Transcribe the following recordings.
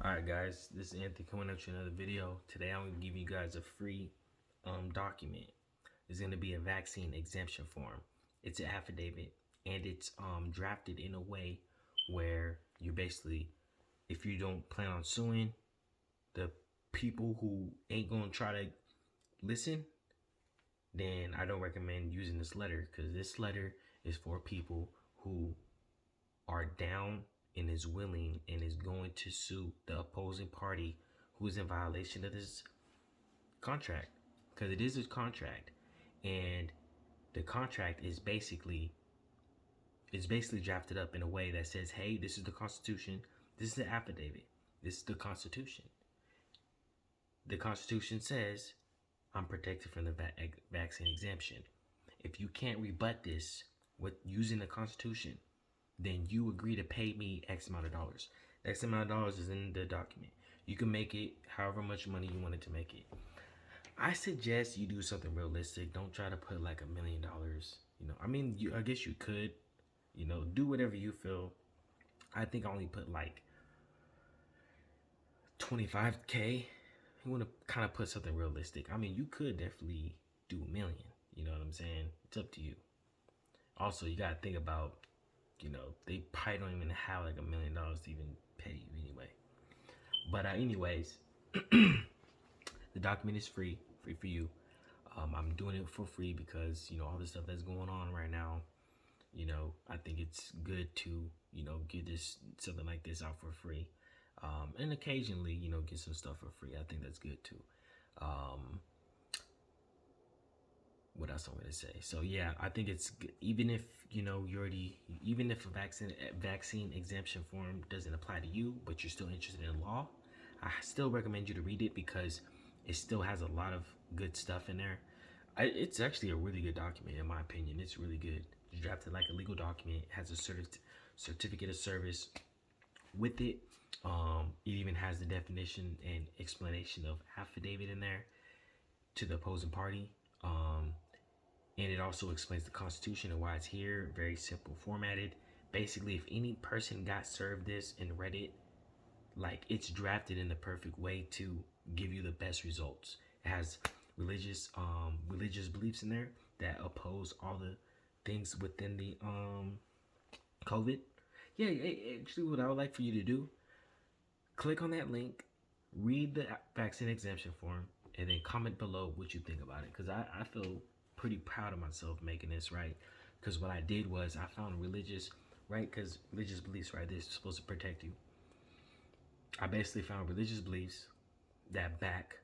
Alright guys, this is Anthony coming up to another video. Today I'm going to give you guys a free document. It's going to be a vaccine exemption form. It's an affidavit and it's drafted in a way where you basically, if you don't plan on suing the people who ain't going to try to listen, then I don't recommend using this letter, because this letter is for people who are down and is willing and is going to sue the opposing party who is in violation of this contract, because it is a contract, and the contract is basically drafted up in a way that says, hey, this is the Constitution, this is the affidavit, this is the Constitution. The Constitution says I'm protected from the vaccine exemption. If you can't rebut this with using the Constitution, then you agree to pay me X amount of dollars. X amount of dollars is in the document. You can make it however much money you wanted to make it. I suggest you do something realistic. Don't try to put like $1 million. I mean, I guess you could, do whatever you feel. I think I only put like 25K. You want to kind of put something realistic. I mean, you could definitely do $1 million. You know what I'm saying? It's up to you. Also, you got to think about, they probably don't even have like $1 million to even pay you anyway. But anyways, the document is free for you. I'm doing it for free because, all the stuff that's going on right now, I think it's good to, get something like this out for free. And occasionally, get some stuff for free. I think that's good too. What else I'm gonna say? So yeah, I think it's good. Even if even if a vaccine exemption form doesn't apply to you, but you're still interested in law, I still recommend you to read it because it still has a lot of good stuff in there. It's actually a really good document in my opinion. It's really good. It's drafted like a legal document. It has a certificate of service with it. It even has the definition and explanation of affidavit in there to the opposing party. And it also explains the Constitution and why it's here. Very simple formatted. Basically, if any person got served this and read it, like, it's drafted in the perfect way to give you the best results. It has religious beliefs in there that oppose all the things within the COVID. Yeah, actually, what I would like for you to do, click on that link, read the vaccine exemption form, and then comment below what you think about it. Because I feel pretty proud of myself making this, right? Because what I did was I found religious, right? Because religious beliefs, right, they're supposed to protect you. I basically found religious beliefs that back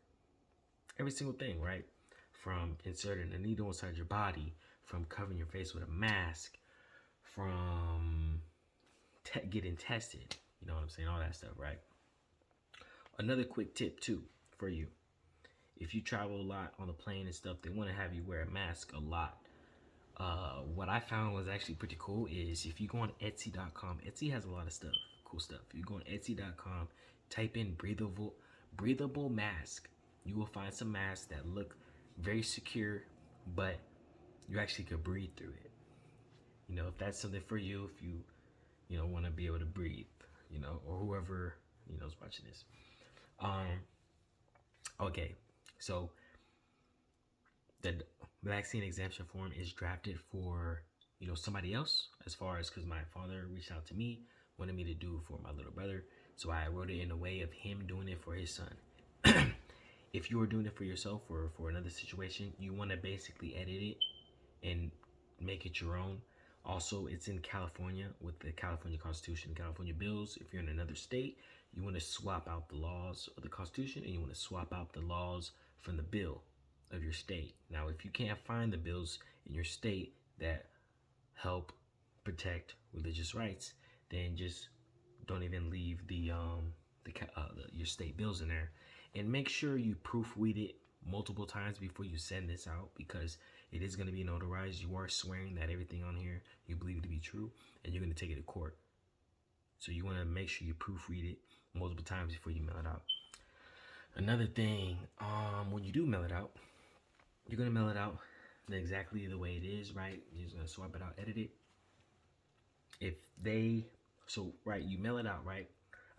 every single thing, right? From inserting a needle inside your body, from covering your face with a mask, from getting tested. You know what I'm saying? All that stuff, right? Another quick tip too for you. If you travel a lot on the plane and stuff, they want to have you wear a mask a lot. What I found was actually pretty cool is if you go on Etsy.com, Etsy has a lot of stuff, cool stuff. If you go on Etsy.com, type in breathable mask. You will find some masks that look very secure, but you actually could breathe through it. If that's something for you, if you, want to be able to breathe, or whoever, is watching this. Okay. So the vaccine exemption form is drafted for, somebody else, as far as, because my father reached out to me, wanted me to do it for my little brother. So I wrote it in a way of him doing it for his son. If you are doing it for yourself or for another situation, you want to basically edit it and make it your own. Also, it's in California with the California Constitution, California bills. If you're in another state, you want to swap out the laws of the Constitution and you want to swap out the laws from the bill of your state. Now, if you can't find the bills in your state that help protect religious rights, then just don't even leave your state bills in there. And make sure you proofread it multiple times before you send this out, because it is going to be notarized. You are swearing that everything on here you believe to be true, and you're going to take it to court. So you want to make sure you proofread it multiple times before you mail it out. Another thing, when you do mail it out, you're going to mail it out exactly the way it is, right? You're just going to swap it out, edit it. You mail it out, right?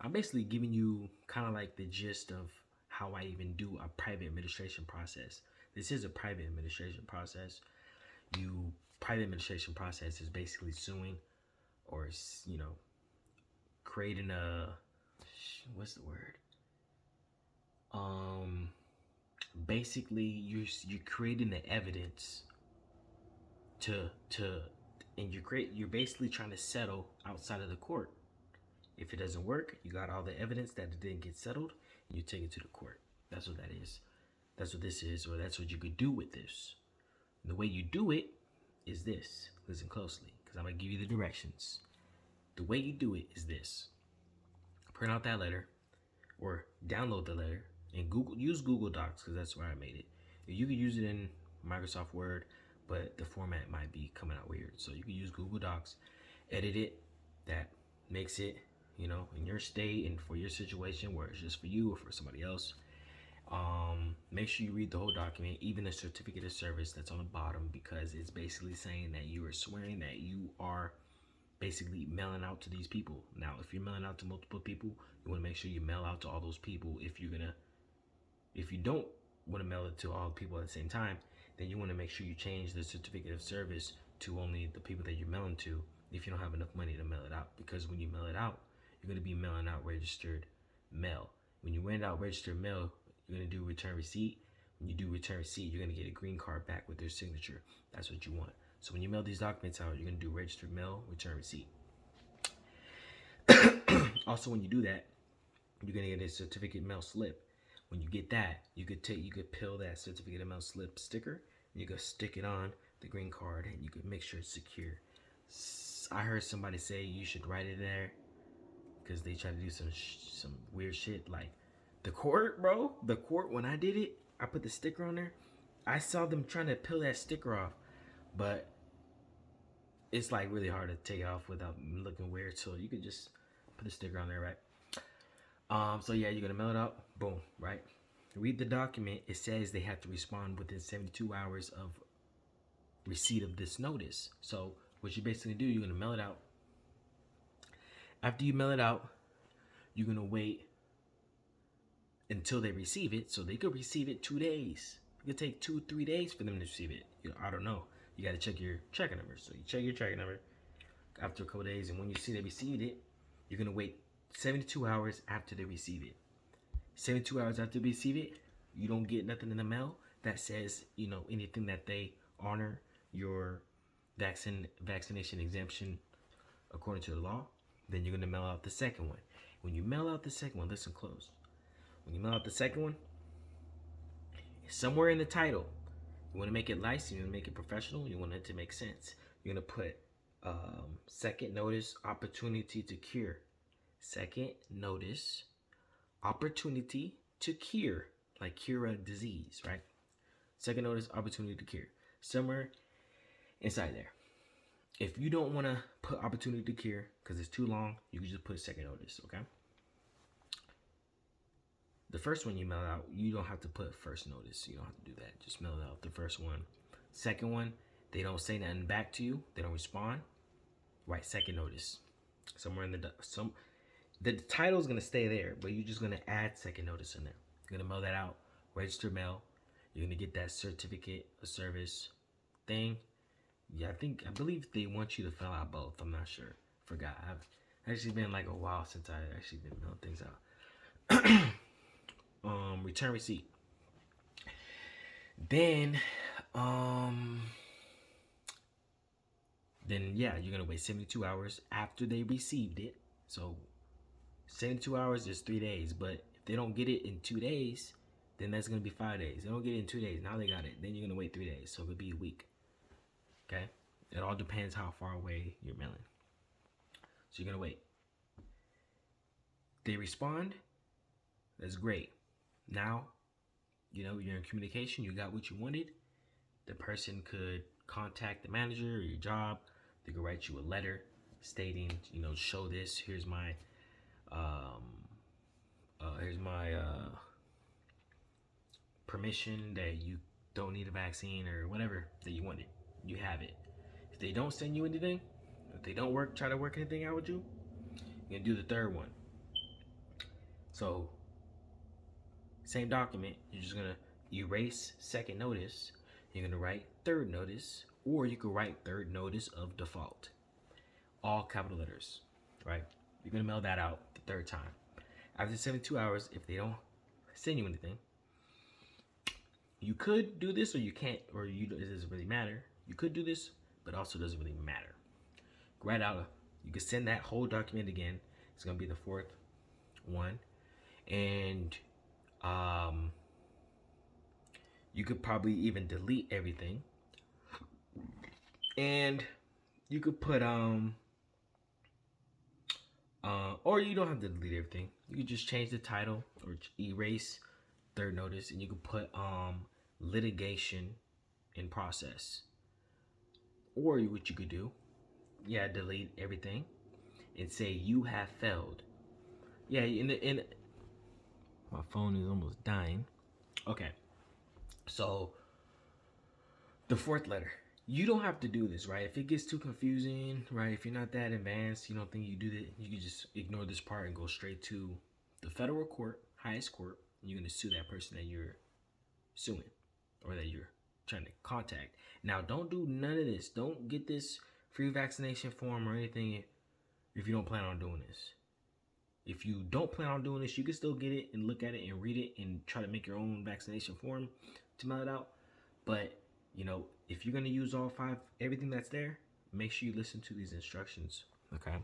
I'm basically giving you kind of like the gist of how I even do a private administration process. This is a private administration process. Private administration process is basically suing or, creating what's the word? Um, Basically you're creating the evidence to and you're basically trying to settle outside of the court. If it doesn't work, you got all the evidence that it didn't get settled, and you take it to the court. That's what that is. That's what this is, or that's what you could do with this. And the way you do it is this. Listen closely, because I'm gonna give you the directions. The way you do it is this: print out that letter, or download the letter, and use Google Docs, because that's where I made it. You could use it in Microsoft Word, but the format might be coming out weird. So you can use Google Docs, edit it. That makes it, in your state and for your situation where it's just for you or for somebody else. Make sure you read the whole document, even the certificate of service that's on the bottom, because it's basically saying that you are swearing that you are basically mailing out to these people. Now, if you're mailing out to multiple people, you want to make sure you mail out to all those people. If you don't want to mail it to all the people at the same time, then you want to make sure you change the certificate of service to only the people that you're mailing to if you don't have enough money to mail it out. Because when you mail it out, you're going to be mailing out registered mail. When you mail out registered mail, you're going to do return receipt. When you do return receipt, you're going to get a green card back with their signature. That's what you want. So when you mail these documents out, you're going to do registered mail, return receipt. Also, when you do that, you're going to get a certificate mail slip. When you get that, you could peel that certificate of mail slip sticker, and you could stick it on the green card, and you could make sure it's secure. I heard somebody say you should write it there because they try to do some weird shit. Like the court, bro. The court, when I did it, I put the sticker on there. I saw them trying to peel that sticker off, but it's like really hard to take it off without looking weird. So you could just put the sticker on there, right? So yeah, you're gonna mail it out. Boom, right? Read the document. It says they have to respond within 72 hours of receipt of this notice. So what you basically do, you're gonna mail it out. After you mail it out, you're gonna wait until they receive it. So they could receive it 2 days. It could take 2-3 days for them to receive it. I don't know. You gotta check your tracking number. So you check your tracking number after a couple days, and when you see they received it, you're gonna wait 72 hours after they receive it. 72 hours after they receive it, you don't get nothing in the mail that says, anything that they honor your vaccination exemption according to the law. Then you're gonna mail out the second one. When you mail out the second one, listen close. When you mail out the second one, somewhere in the title, you want to make it nice, you want to make it professional, you want it to make sense. You're gonna put second notice opportunity to cure. Second notice opportunity to cure, like cure a disease, right? Second notice opportunity to cure. Somewhere inside there. If you don't want to put opportunity to cure because it's too long, you can just put second notice, okay? The first one you mail out, you don't have to put first notice. You don't have to do that. Just mail out the first one. Second one, they don't say nothing back to you. They don't respond. Write second notice. Somewhere in the title is gonna stay there, but you're just gonna add second notice in there. You're gonna mail that out. Register mail. You're gonna get that certificate of service thing. Yeah, I believe they want you to fill out both. I'm not sure. Forgot. I've actually been like a while since I actually been mailing things out. Return receipt. Then yeah, you're gonna wait 72 hours after they received it. So 72 hours is 3 days, but if they don't get it in 2 days, then that's gonna be 5 days. They don't get it in 2 days. Now they got it. Then you're gonna wait 3 days, so it could be a week. Okay, it all depends how far away you're mailing. So you're gonna wait. They respond. That's great. Now, you're in communication. You got what you wanted. The person could contact the manager or your job. They could write you a letter stating, show this. Here's my permission that you don't need a vaccine or whatever that you wanted. You have it. If they don't send you anything, if they don't try to work anything out with you, you're gonna do the third one. So same document, you're just gonna erase second notice. You're gonna write third notice, or you could write third notice of default, all capital letters, right? You're gonna mail that out the third time. After 72 hours, if they don't send you anything, you could do this or you can't, or it doesn't really matter. You could do this, but also doesn't really matter. Write out, you can send that whole document again. It's gonna be the fourth one, and you could probably even delete everything, and you could put or you don't have to delete everything. You could just change the title or erase third notice, and you could put litigation in process. Or what you could do, delete everything and say you have failed. Yeah, in my phone is almost dying. Okay, so the fourth letter. You don't have to do this, right? If it gets too confusing, right? If you're not that advanced, you don't think you do that, you can just ignore this part and go straight to the federal court, highest court. And you're gonna sue that person that you're suing or that you're trying to contact. Now, don't do none of this. Don't get this free vaccination form or anything if you don't plan on doing this. If you don't plan on doing this, you can still get it and look at it and read it and try to make your own vaccination form to mail it out. But if you're gonna use all five, everything that's there, make sure you listen to these instructions. Okay.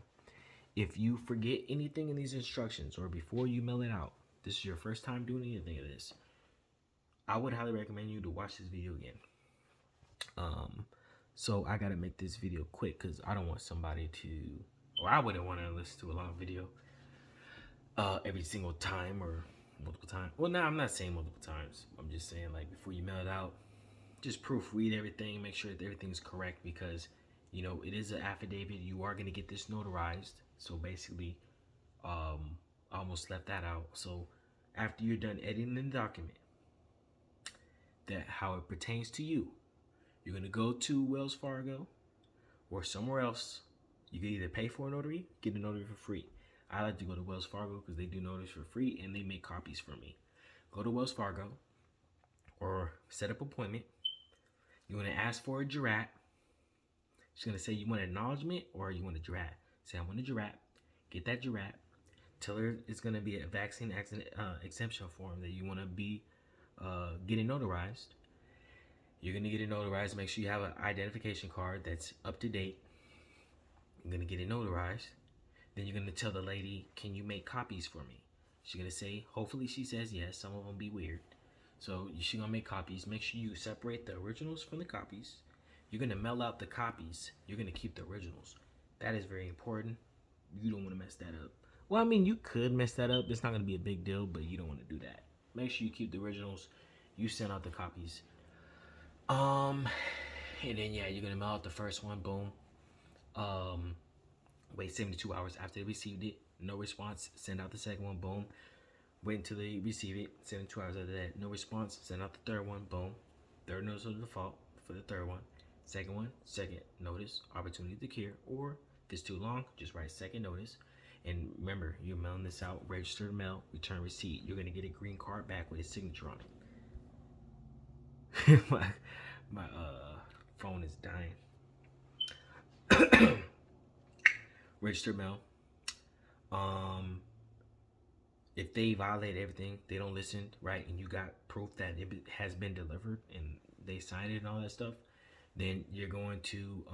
If you forget anything in these instructions or before you mail it out, this is your first time doing anything of this, I would highly recommend you to watch this video again. So I gotta make this video quick because I don't want somebody to, or I wouldn't want to listen to a long video every single time or multiple times. Well, no, I'm not saying multiple times. I'm just saying, like, before you mail it out, just proofread everything, make sure that everything's correct, because it is an affidavit. You are going to get this notarized. So basically, I almost left that out. So after you're done editing the document, that how it pertains to you, you're going to go to Wells Fargo or somewhere else. You can either pay for a notary, get a notary for free. I like to go to Wells Fargo because they do notaries for free and they make copies for me. Go to Wells Fargo or set up an appointment. You want to ask for a Jurat. She's going to say you want an acknowledgement or you want a Jurat. Say, I want a Jurat. Get that Jurat. Tell her it's going to be a vaccine exemption form that you want to be getting notarized. You're going to get it notarized. Make sure you have an identification card that's up to date. You're going to get it notarized. Then you're going to tell the lady, can you make copies for me? She's going to say, hopefully she says yes. Some of them be weird. So she's going to make copies. Make sure you separate the originals from the copies. You're going to mail out the copies. You're going to keep the originals. That is very important. You don't want to mess that up. Well, I mean, you could mess that up. It's not going to be a big deal, but you don't want to do that. Make sure you keep the originals. You send out the copies. And then, you're going to mail out the first one. Boom. Wait 72 hours after they received it. No response. Send out the second one. Boom. Wait until they receive it. 72 hours after that. No response. Send out the third one. Boom. Third notice of default for the third one. Second one. Second notice. Opportunity to cure. Or if it's too long, just write second notice. And remember, you're mailing this out. Registered mail. Return receipt. You're going to get a green card back with a signature on it. my phone is dying. Registered mail. If they violate everything, they don't listen, right, and you got proof that it has been delivered and they signed it and all that stuff, then you're going to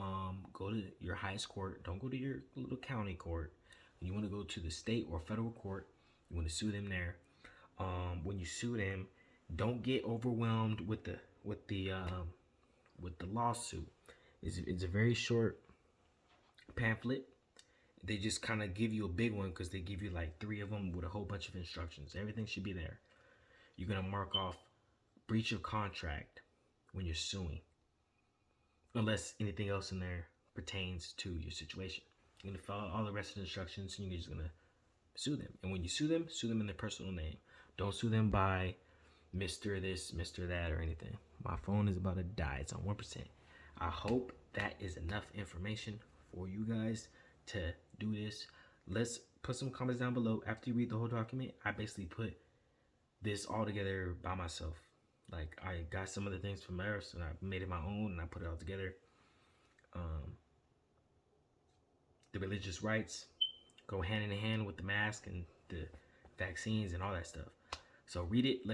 go to your highest court. Don't go to your little county court. You want to go to the state or federal court. You want to sue them there. When you sue them, don't get overwhelmed with the lawsuit. It's a very short pamphlet. They just kind of give you a big one because they give you like 3 of them with a whole bunch of instructions. Everything should be there. You're going to mark off breach of contract when you're suing, unless anything else in there pertains to your situation. You're going to follow all the rest of the instructions, and you're just going to sue them. And when you sue them in their personal name. Don't sue them by Mr. this, Mr. that, or anything. My phone is about to die. It's on 1%. I hope that is enough information for you guys to do this. Let's put some comments down below. After you read the whole document, I basically put this all together by myself. Like, I got some of the things from Earth and I made it my own and I put it all together. The religious rights go hand in hand with the mask and the vaccines and all that stuff. So read it. Let